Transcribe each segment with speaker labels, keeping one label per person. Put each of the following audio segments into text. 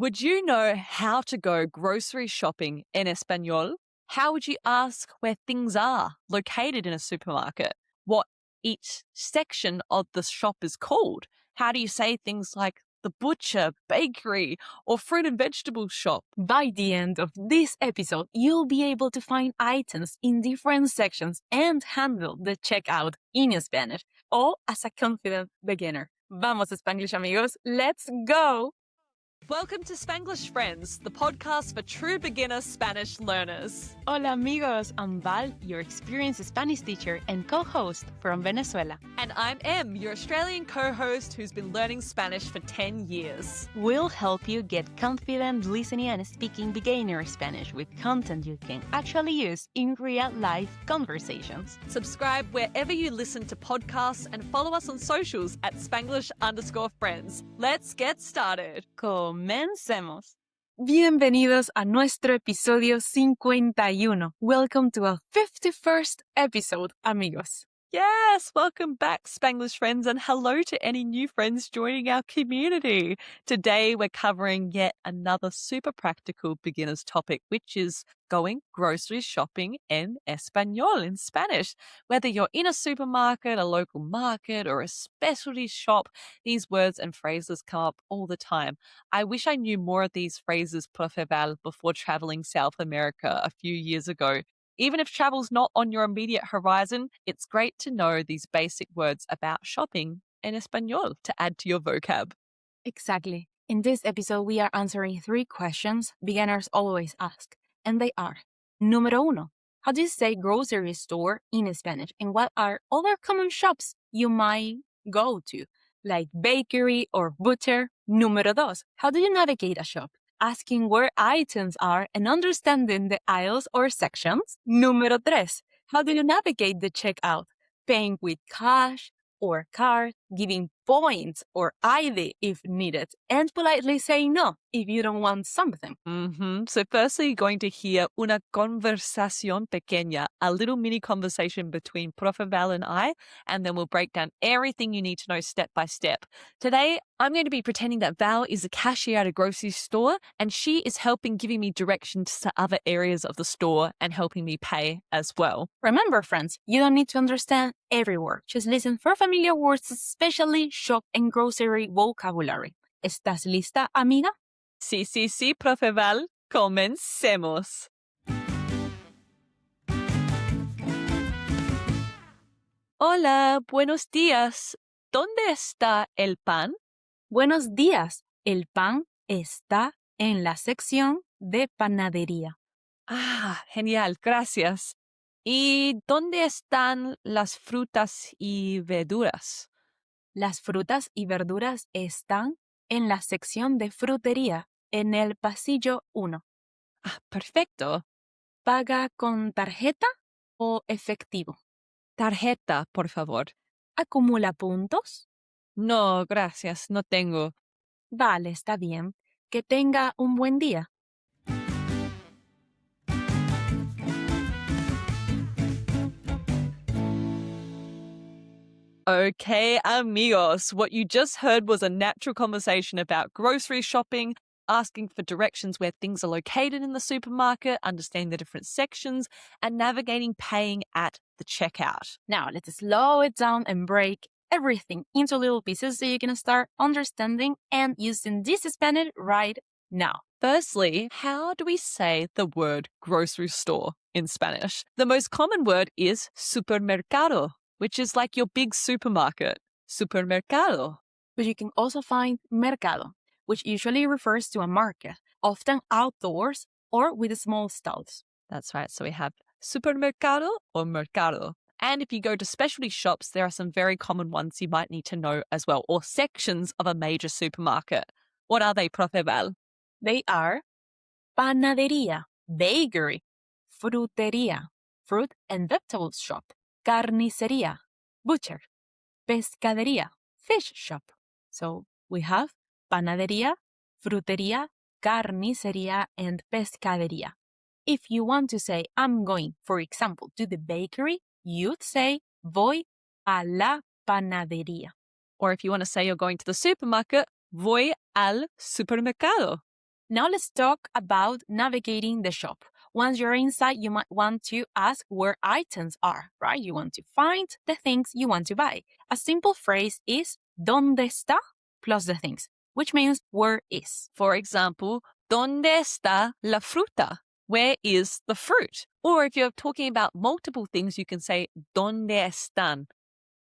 Speaker 1: Would you know how to go grocery shopping in Espanol? How would you ask where things are located in a supermarket? What each section of the shop is called? How do you say things like the butcher, bakery, or fruit and vegetable shop?
Speaker 2: By the end of this episode, you'll be able to find items in different sections and handle the checkout in Spanish, all as a confident beginner. Vamos, Spanglish amigos, let's go!
Speaker 1: Welcome to Spanglish Friends, the podcast for true beginner Spanish learners.
Speaker 2: Hola amigos, I'm Val, your experienced Spanish teacher and co-host from Venezuela.
Speaker 1: And I'm Em, your Australian co-host who's been learning Spanish for 10 years.
Speaker 2: We'll help you get confident listening and speaking beginner Spanish with content you can actually use in real-life conversations.
Speaker 1: Subscribe wherever you listen to podcasts and follow us on socials at Spanglish_friends. Let's get started.
Speaker 2: Comencemos. Bienvenidos a nuestro episodio 51. Welcome to our 51st episode, amigos.
Speaker 1: Yes, welcome back, Spanglish friends, and hello to any new friends joining our community. Today, we're covering yet another super practical beginner's topic, which is going grocery shopping in Espanol, in Spanish. Whether you're in a supermarket, a local market, or a specialty shop, these words and phrases come up all the time. I wish I knew more of these phrases, Profe Val, before traveling South America a few years ago. Even if travel's not on your immediate horizon, it's great to know these basic words about shopping in Espanol to add to your vocab.
Speaker 2: Exactly. In this episode, we are answering 3 questions beginners always ask, and they are: Número uno, how do you say grocery store in Spanish? And what are other common shops you might go to, like bakery or butcher? Número dos, how do you navigate a shop? Asking where items are and understanding the aisles or sections. Número tres, how do you navigate the checkout? Paying with cash or card, giving points or ID if needed, and politely saying no if you don't want something.
Speaker 1: So firstly, you're going to hear una conversación pequeña, a little mini conversation between Profe Val and I, and then we'll break down everything you need to know step by step. Today, I'm going to be pretending that Val is a cashier at a grocery store, and she is helping giving me directions to other areas of the store and helping me pay as well.
Speaker 2: Remember, friends, you don't need to understand every word. Just listen for familiar words, especially shop and grocery vocabulary. ¿Estás lista, amiga?
Speaker 1: Sí, Profe Val. Comencemos. Hola, buenos días. ¿Dónde está el pan?
Speaker 2: Buenos días. El pan está en la sección de panadería.
Speaker 1: Ah, genial, gracias. ¿Y dónde están las frutas y verduras?
Speaker 2: Las frutas y verduras están en la sección de frutería, en el pasillo 1.
Speaker 1: Ah, perfecto.
Speaker 2: ¿Paga con tarjeta o efectivo?
Speaker 1: Tarjeta, por favor.
Speaker 2: ¿Acumula puntos?
Speaker 1: No, gracias, no tengo.
Speaker 2: Vale, está bien. Que tenga un buen día.
Speaker 1: Okay, amigos, what you just heard was a natural conversation about grocery shopping, asking for directions where things are located in the supermarket, understanding the different sections, and navigating paying at the checkout.
Speaker 2: Now, let's slow it down and break everything into little pieces so you can start understanding and using this Spanish right now.
Speaker 1: Firstly, how do we say the word grocery store in Spanish? The most common word is supermercado, which is like your big supermarket. Supermercado.
Speaker 2: But you can also find mercado, which usually refers to a market, often outdoors or with small stalls.
Speaker 1: That's right. So we have supermercado or mercado. And if you go to specialty shops, there are some very common ones you might need to know as well, or sections of a major supermarket. What are they, Profe Val?
Speaker 2: They are panadería, bakery, frutería, fruit and vegetables shop, carnicería, butcher, pescadería, fish shop. So we have panadería, frutería, carnicería, and pescadería. If you want to say, I'm going, for example, to the bakery, you'd say, voy a la panadería.
Speaker 1: Or if you want to say you're going to the supermarket, voy al supermercado.
Speaker 2: Now let's talk about navigating the shop. Once you're inside, you might want to ask where items are, right? You want to find the things you want to buy. A simple phrase is ¿Dónde está? Plus the things, which means where is.
Speaker 1: For example, ¿Dónde está la fruta? Where is the fruit? Or if you're talking about multiple things, you can say ¿Dónde están?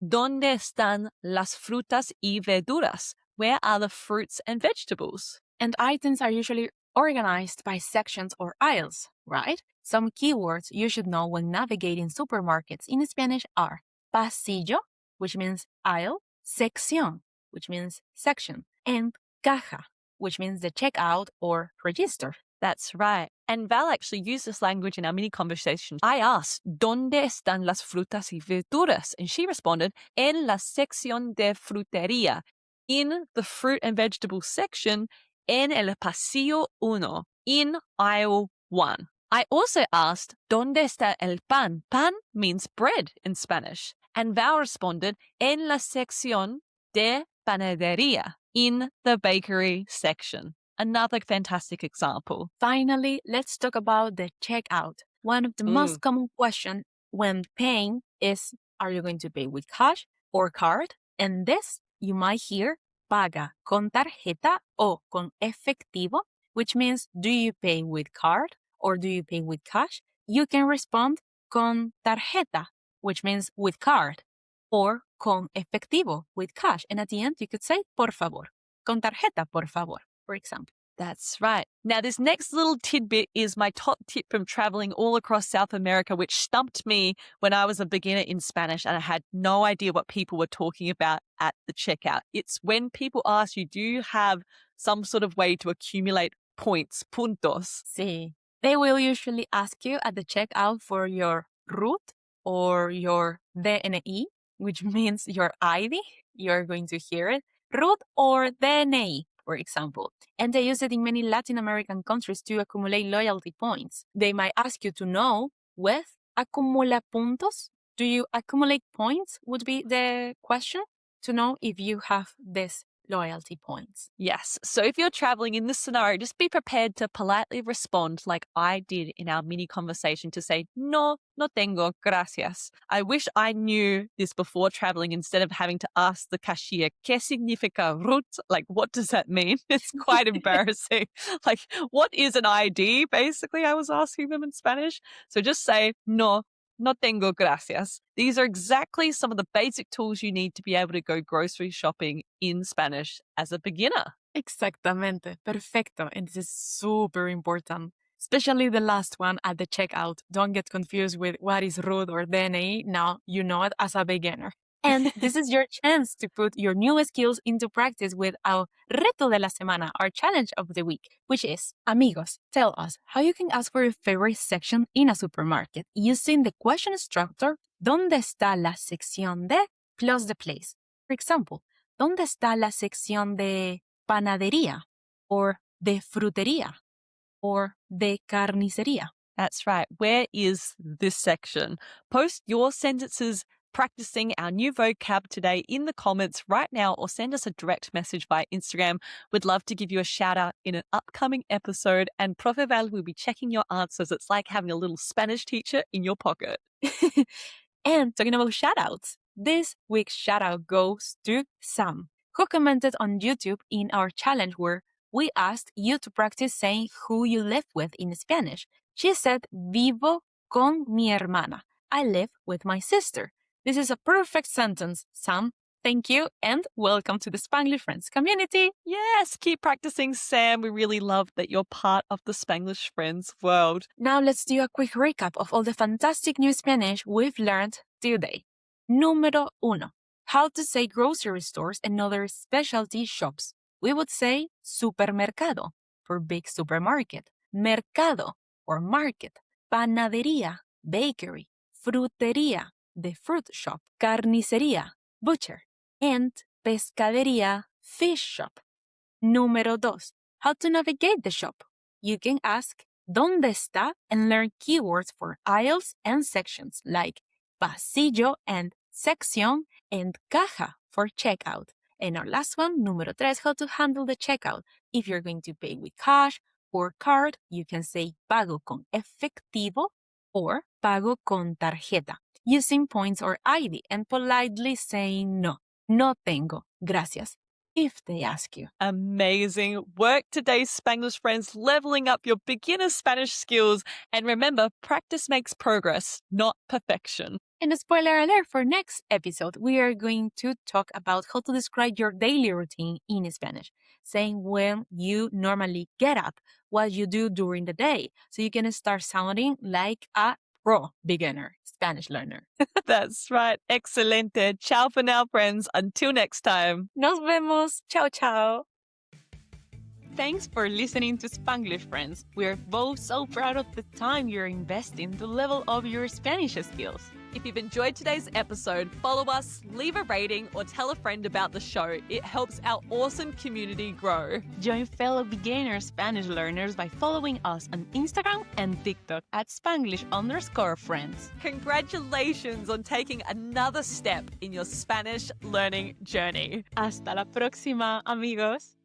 Speaker 1: ¿Dónde están las frutas y verduras? Where are the fruits and vegetables?
Speaker 2: And items are usually organized by sections or aisles, right? Some keywords you should know when navigating supermarkets in Spanish are pasillo, which means aisle, sección, which means section, and caja, which means the checkout or register.
Speaker 1: That's right. And Val actually used this language in our mini conversation. I asked, ¿Dónde están las frutas y verduras? And she responded, en la sección de frutería. In the fruit and vegetable section, en el pasillo 1, in aisle 1. I also asked, ¿Dónde está el pan? Pan means bread in Spanish. And Val responded, en la sección de panadería, in the bakery section. Another fantastic example.
Speaker 2: Finally, let's talk about the checkout. One of the most common questions when paying is, are you going to pay with cash or card? And this, you might hear, paga con tarjeta o con efectivo, which means, do you pay with card or do you pay with cash? You can respond con tarjeta, which means with card, or con efectivo, with cash. And at the end, you could say, por favor. Con tarjeta, por favor, for example.
Speaker 1: That's right. Now, this next little tidbit is my top tip from traveling all across South America, which stumped me when I was a beginner in Spanish and I had no idea what people were talking about at the checkout. It's when people ask you, do you have some sort of way to accumulate points, puntos?
Speaker 2: Sí. They will usually ask you at the checkout for your root or your DNI, which means your ID. You're going to hear it. Root or DNI, for example. And they use it in many Latin American countries to accumulate loyalty points. They might ask you to know with acumula puntos. Do you accumulate points? Would be the question to know if you have this loyalty points.
Speaker 1: Yes. So if you're traveling in this scenario, just be prepared to politely respond like I did in our mini conversation to say, no tengo, gracias. I wish I knew this before traveling instead of having to ask the cashier, ¿Qué significa root? Like, what does that mean? It's quite embarrassing. Like, what is an ID? Basically, I was asking them in Spanish. So just say, no tengo, gracias. These are exactly some of the basic tools you need to be able to go grocery shopping in Spanish as a beginner.
Speaker 2: Exactamente. Perfecto. And this is super important. Especially the last one at the checkout. Don't get confused with what is root or DNI. Now you know it as a beginner. And this is your chance to put your new skills into practice with our Reto de la Semana, our challenge of the week, which is, amigos, tell us how you can ask for your favorite section in a supermarket using the question structure, ¿Dónde está la sección de plus the place? For example, ¿Dónde está la sección de panadería or de frutería or de carnicería?
Speaker 1: That's right. Where is this section? Post your sentences practicing our new vocab today in the comments right now or send us a direct message via Instagram. We'd love to give you a shout out in an upcoming episode and Profe Val will be checking your answers. It's like having a little Spanish teacher in your pocket.
Speaker 2: And talking about shout outs, this week's shout out goes to Sam, who commented on YouTube in our challenge where we asked you to practice saying who you live with in Spanish. She said, vivo con mi hermana. I live with my sister. This is a perfect sentence, Sam. Thank you and welcome to the Spanglish Friends community.
Speaker 1: Yes, keep practicing, Sam. We really love that you're part of the Spanglish Friends world.
Speaker 2: Now let's do a quick recap of all the fantastic new Spanish we've learned today. Número uno, how to say grocery stores and other specialty shops. We would say supermercado for big supermarket, mercado or market, panadería, bakery, frutería, the fruit shop, carnicería, butcher, and pescadería, fish shop. Número dos, how to navigate the shop. You can ask ¿Dónde está? And learn keywords for aisles and sections like pasillo and sección and caja for checkout. And our last one, número tres, how to handle the checkout. If you're going to pay with cash For card, you can say pago con efectivo or pago con tarjeta, using points or ID and politely saying no, no tengo, gracias, if they ask you.
Speaker 1: Amazing work today, Spanglish friends, leveling up your beginner Spanish skills. And remember, practice makes progress, not perfection.
Speaker 2: And a spoiler alert for next episode, we are going to talk about how to describe your daily routine in Spanish, saying when you normally get up, what you do during the day, so you can start sounding like a pro beginner Spanish learner.
Speaker 1: That's right. Excelente. Ciao for now, friends. Until next time.
Speaker 2: Nos vemos. Ciao, ciao. Thanks for listening to Spanglish Friends. We're both so proud of the time you're investing to level up your Spanish skills.
Speaker 1: If you've enjoyed today's episode, follow us, leave a rating, or tell a friend about the show. It helps our awesome community grow.
Speaker 2: Join fellow beginner Spanish learners by following us on Instagram and TikTok at Spanglish_friends.
Speaker 1: Congratulations on taking another step in your Spanish learning journey.
Speaker 2: Hasta la próxima, amigos.